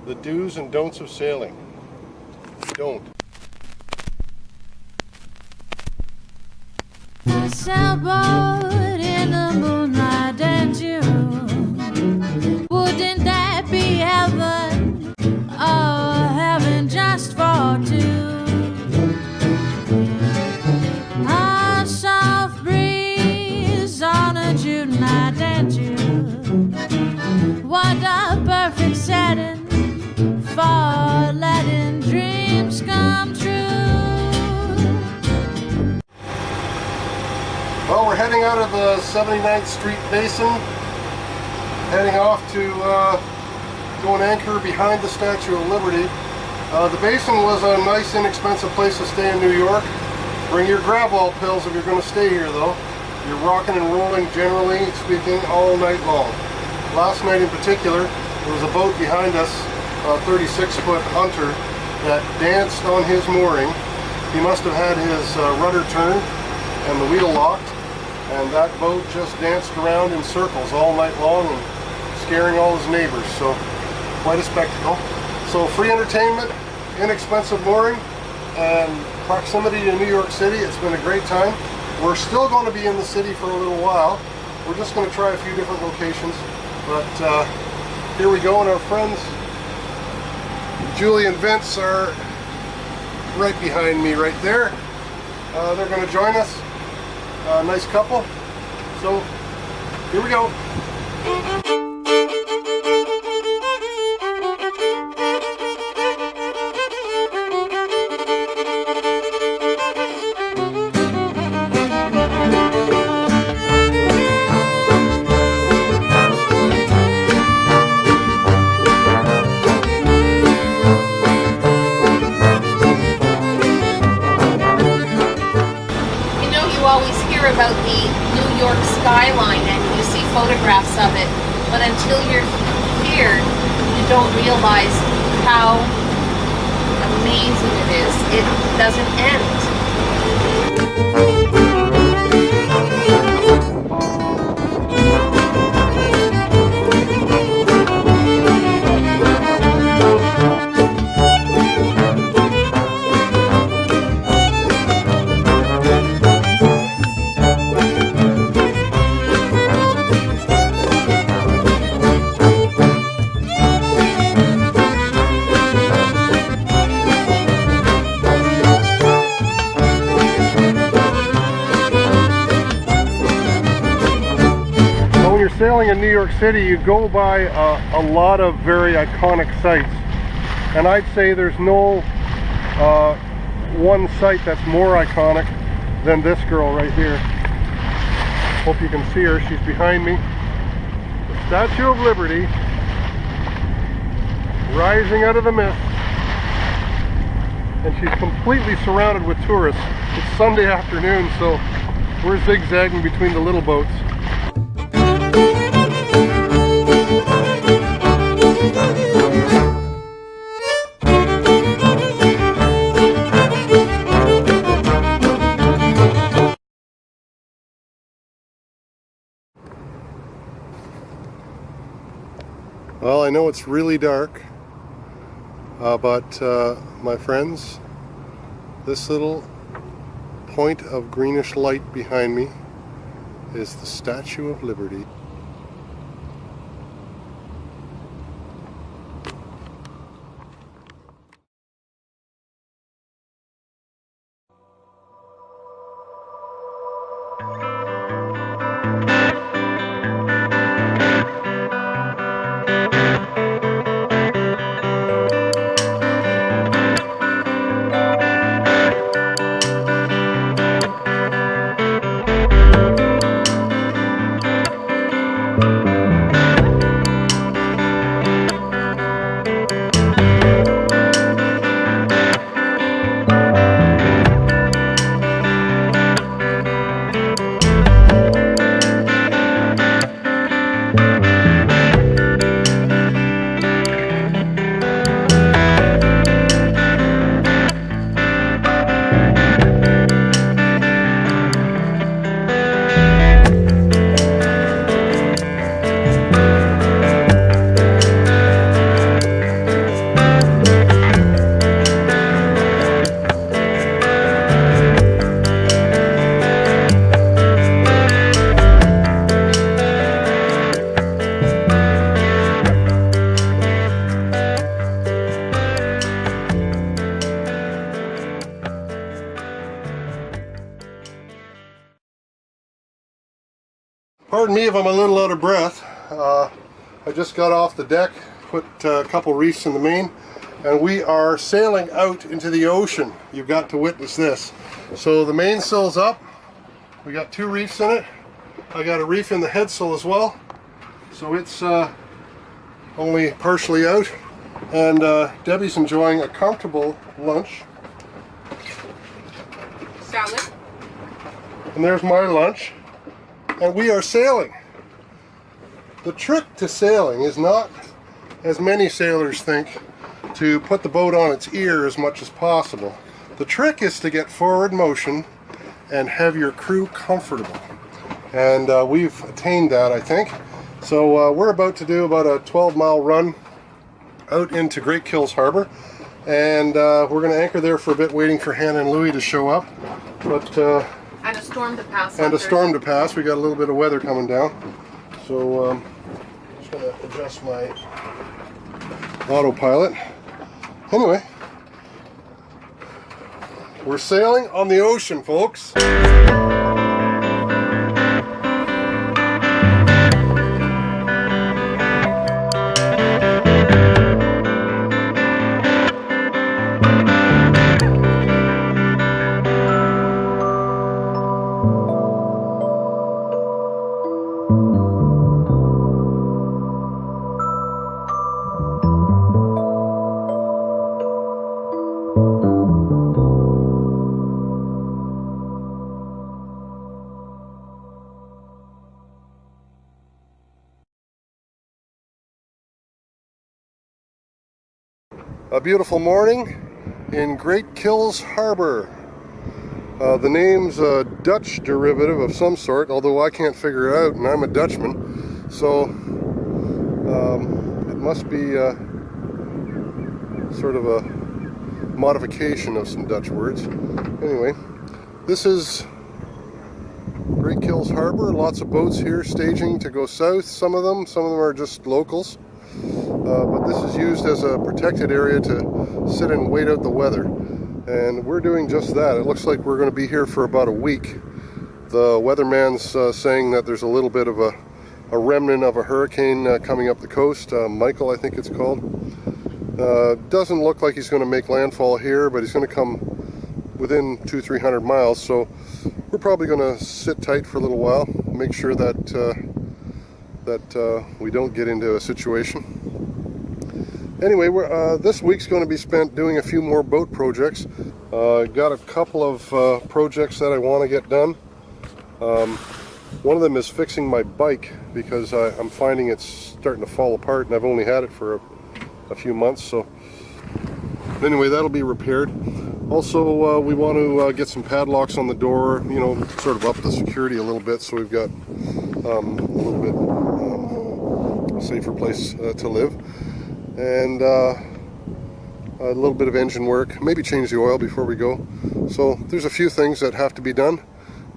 The do's and don'ts of sailing. Don't. Sailboat in the moonlight and June. Wouldn't that be heaven? Oh, heaven just for two. A soft breeze on a June night and June. What a perfect setting for letting dreams come true. Well, we're heading out of the 79th Street Basin, heading off to go and anchor behind the Statue of Liberty. The Basin was a nice, inexpensive place to stay in New York. Bring your Gravol pills if you're going to stay here, though. You're rocking and rolling, generally speaking, all night long. Last night in particular, there was a boat behind us, a 36-foot hunter, that danced on his mooring. He must have had his rudder turned and the wheel locked, and that boat just danced around in circles all night long and scaring all his neighbors. So quite a spectacle. So free entertainment, inexpensive mooring, and proximity to New York City. It's been a great time. We're still going to be in the city for a little while. We're just going to try a few different locations, but here we go. And our friends Julie and Vince are right behind me right there. They're going to join us. Nice couple. So here we go. About the New York skyline and you see photographs of it, but until you're here you don't realize how amazing it is. It doesn't end. Sailing in New York City, you go by a lot of very iconic sites, and I'd say there's no one site that's more iconic than this girl right here. Hope you can see her. She's behind me. The Statue of Liberty rising out of the mist, and she's completely surrounded with tourists. It's Sunday afternoon, so we're zigzagging between the little boats. Well, I know it's really dark, but my friends, this little point of greenish light behind me is the Statue of Liberty. Pardon me if I'm a little out of breath. I just got off the deck, put a couple reefs in the main, and we are sailing out into the ocean. You've got to witness this. So the mainsail's up. We got 2 reefs in it. I got a reef in the headsail as well. So it's only partially out. And Debbie's enjoying a comfortable lunch. Salad. And there's my lunch. And we are sailing. The trick to sailing is not, as many sailors think, to put the boat on its ear as much as possible. The trick is to get forward motion and have your crew comfortable. And we've attained that, I think. So we're about to do about a 12-mile run out into Great Kills Harbour. And we're going to anchor there for a bit, waiting for Hannah and Louie to show up. But And a storm to pass. and a storm to pass. We got a little bit of weather coming down. So just going to adjust my autopilot. Anyway, we're sailing on the ocean, folks. A beautiful morning in Great Kills Harbour. The name's a Dutch derivative of some sort, although I can't figure it out, and I'm a Dutchman, so it must be sort of a modification of some Dutch words. Anyway, this is Great Kills Harbour. Lots of boats here staging to go south. Some of them are just locals. But this is used as a protected area to sit and wait out the weather. And we're doing just that. It looks like we're going to be here for about a week. The weatherman's saying that there's a little bit of a remnant of a hurricane coming up the coast. Micheal, I think it's called. Doesn't look like he's going to make landfall here, but he's going to come within 200-300 miles. So we're probably going to sit tight for a little while, make sure that we don't get into a situation. Anyway, this week's going to be spent doing a few more boat projects. Got a couple of projects that I want to get done. One of them is fixing my bike, because I'm finding it's starting to fall apart, and I've only had it for a few months. So anyway, that'll be repaired. Also, we want to get some padlocks on the door, you know, sort of up the security a little bit, so we've got a little bit safer place to live. And a little bit of engine work, maybe change the oil before we go. So there's a few things that have to be done,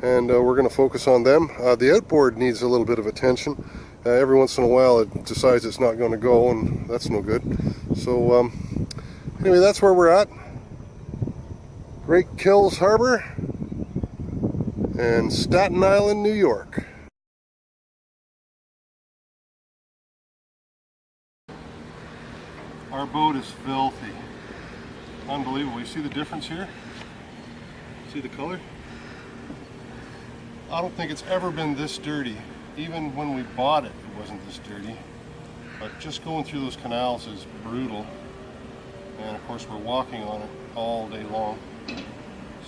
and we're going to focus on them. The outboard needs a little bit of attention. Every once in a while it decides it's not going to go, and that's no good. So anyway, that's where we're at. Great Kills Harbour and Staten Island, New York. Our boat is filthy. Unbelievable. You see the difference here? See the color? I don't think it's ever been this dirty. Even when we bought it, it wasn't this dirty. But just going through those canals is brutal. And of course we're walking on it all day long.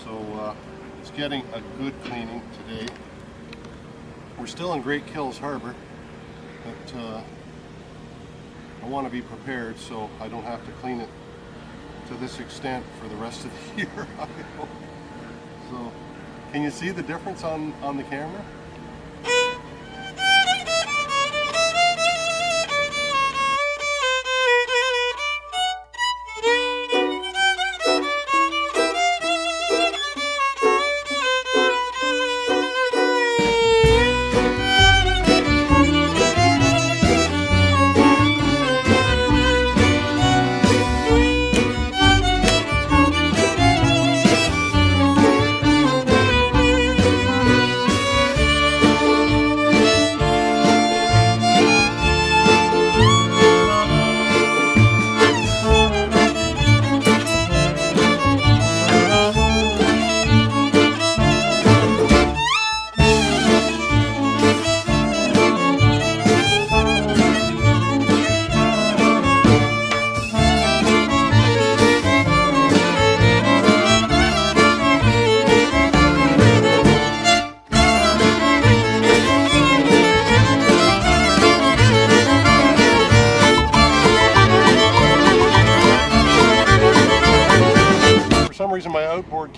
So it's getting a good cleaning today. We're still in Great Kills Harbour, but I want to be prepared so I don't have to clean it to this extent for the rest of the year. I hope. So, can you see the difference on the camera?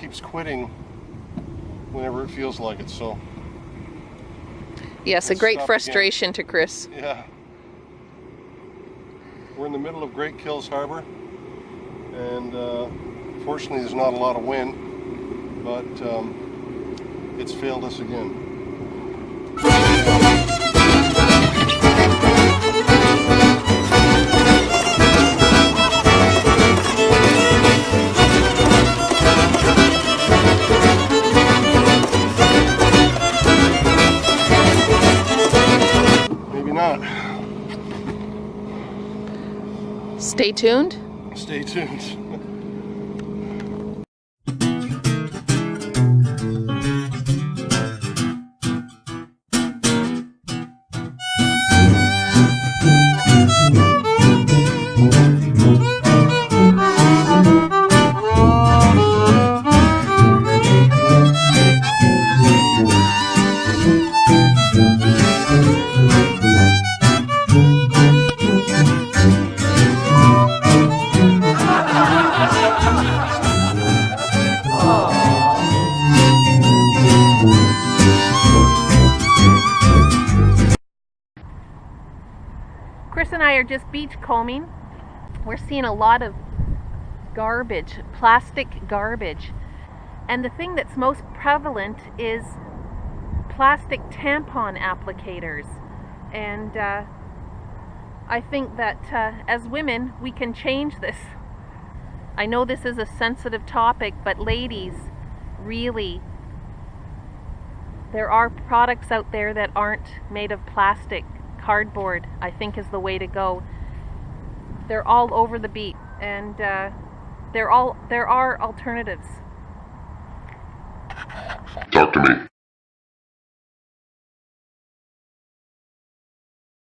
keeps quitting whenever it feels like it, so. Yes, a Let's great stop frustration to Chris. Yeah. We're in the middle of Great Kills Harbour, and fortunately there's not a lot of wind, but it's failed us again. Maybe not. Stay tuned. Stay tuned. Chris and I are just beach combing. We're seeing a lot of garbage, plastic garbage. And the thing that's most prevalent is plastic tampon applicators. And I think that as women, we can change this. I know this is a sensitive topic, but ladies, really, there are products out there that aren't made of plastic. Cardboard, I think, is the way to go. They're all over the beat, and there are alternatives. Talk to me.